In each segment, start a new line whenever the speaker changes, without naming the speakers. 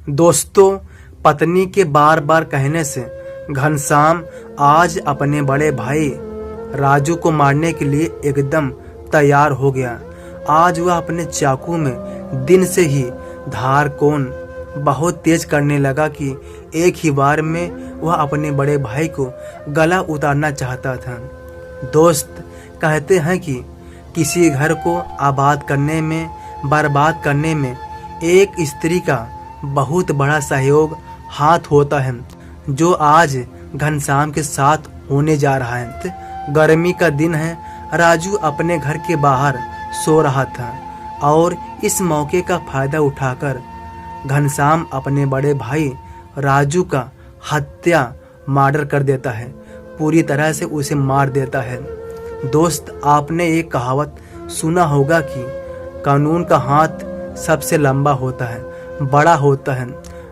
दोस्तों, पत्नी के बार बार कहने से घनश्याम आज अपने बड़े भाई राजू को मारने के लिए एकदम तैयार हो गया। आज वह अपने चाकू में दिन से ही धार कोन बहुत तेज करने लगा कि एक ही बार में वह अपने बड़े भाई को गला उतारना चाहता था। दोस्त कहते हैं कि किसी घर को आबाद करने में, बर्बाद करने में एक स्त्री का बहुत बड़ा सहयोग हाथ होता है, जो आज घनश्याम के साथ होने जा रहा है। गर्मी का दिन है। राजू अपने घर के बाहर सो रहा था और इस मौके का फायदा उठाकर घनश्याम अपने बड़े भाई राजू का मर्डर कर देता है, पूरी तरह से उसे मार देता है। दोस्त, आपने एक कहावत सुना होगा कि कानून का हाथ सबसे लंबा होता है, बड़ा होता है।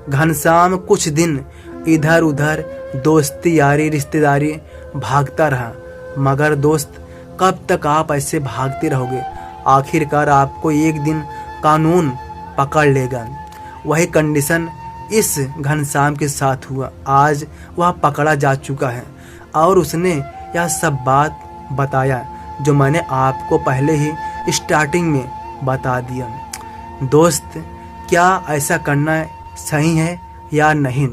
घनश्याम कुछ दिन इधर उधर दोस्ती यारी रिश्तेदारी भागता रहा, मगर दोस्त कब तक आप ऐसे भागते रहोगे? आखिरकार आपको एक दिन कानून पकड़ लेगा। वही कंडीशन इस घनश्याम के साथ हुआ। आज वह पकड़ा जा चुका है और उसने यह सब बात बताया जो मैंने आपको पहले ही स्टार्टिंग में बता दिया। दोस्त, क्या ऐसा करना सही है या नहीं?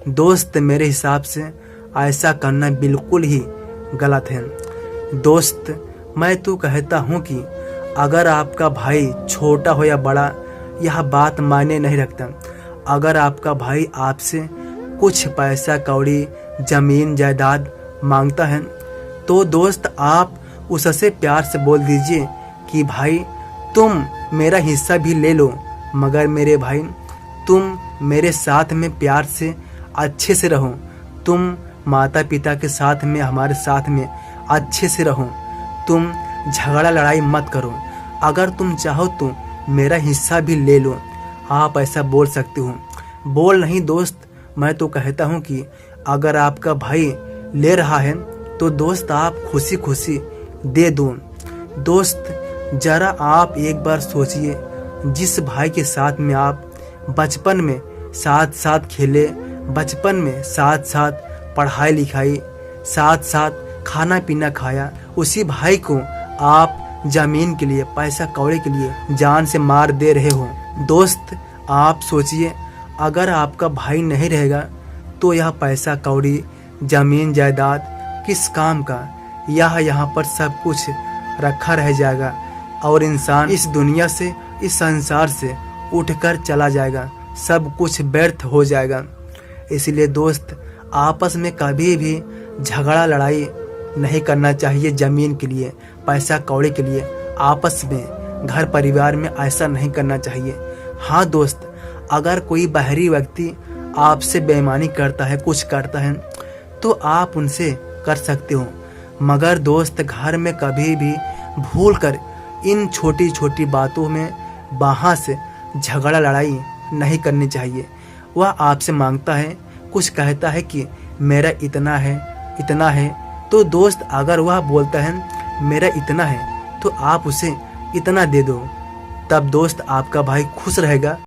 दोस्त, मेरे हिसाब से ऐसा करना बिल्कुल ही गलत है। दोस्त, मैं तो कहता हूँ कि अगर आपका भाई छोटा हो या बड़ा, यह बात मायने नहीं रखता। अगर आपका भाई आपसे कुछ पैसा कौड़ी, जमीन जायदाद मांगता है तो दोस्त आप उससे प्यार से बोल दीजिए कि भाई तुम मेरा हिस्सा भी ले लो, मगर मेरे भाई तुम मेरे साथ में प्यार से अच्छे से रहो। तुम माता पिता के साथ में, हमारे साथ में अच्छे से रहो। तुम झगड़ा लड़ाई मत करो। अगर तुम चाहो तो मेरा हिस्सा भी ले लो। आप ऐसा बोल सकते हो। बोल नहीं दोस्त, मैं तो कहता हूँ कि अगर आपका भाई ले रहा है तो दोस्त आप खुशी खुशी दे दो। दोस्त, जरा आप एक बार सोचिए, जिस भाई के साथ में आप बचपन में साथ साथ खेले, बचपन में साथ साथ पढ़ाई लिखाई, साथ साथ खाना पीना खाया, उसी भाई को आप जमीन के लिए, पैसा कौड़ी के लिए जान से मार दे रहे हो। दोस्त, आप सोचिए, अगर आपका भाई नहीं रहेगा तो यह पैसा कौड़ी, जमीन जायदाद किस काम का? यह यहाँ पर सब कुछ रखा रह जाएगा और इंसान इस दुनिया से, इस संसार से उठकर चला जाएगा। सब कुछ व्यर्थ हो जाएगा। इसलिए दोस्त, आपस में कभी भी झगड़ा लड़ाई नहीं करना चाहिए। जमीन के लिए, पैसा कौड़ी के लिए आपस में, घर परिवार में ऐसा नहीं करना चाहिए। हाँ दोस्त, अगर कोई बाहरी व्यक्ति आपसे बेईमानी करता है, कुछ करता है, तो आप उनसे कर सकते हो, मगर दोस्त घर में कभी भी भूलकर इन छोटी छोटी बातों में बाहर से झगड़ा लड़ाई नहीं करनी चाहिए। वह आपसे मांगता है, कुछ कहता है कि मेरा इतना है, इतना है, तो दोस्त अगर वह बोलता है मेरा इतना है तो आप उसे इतना दे दो। तब दोस्त आपका भाई खुश रहेगा।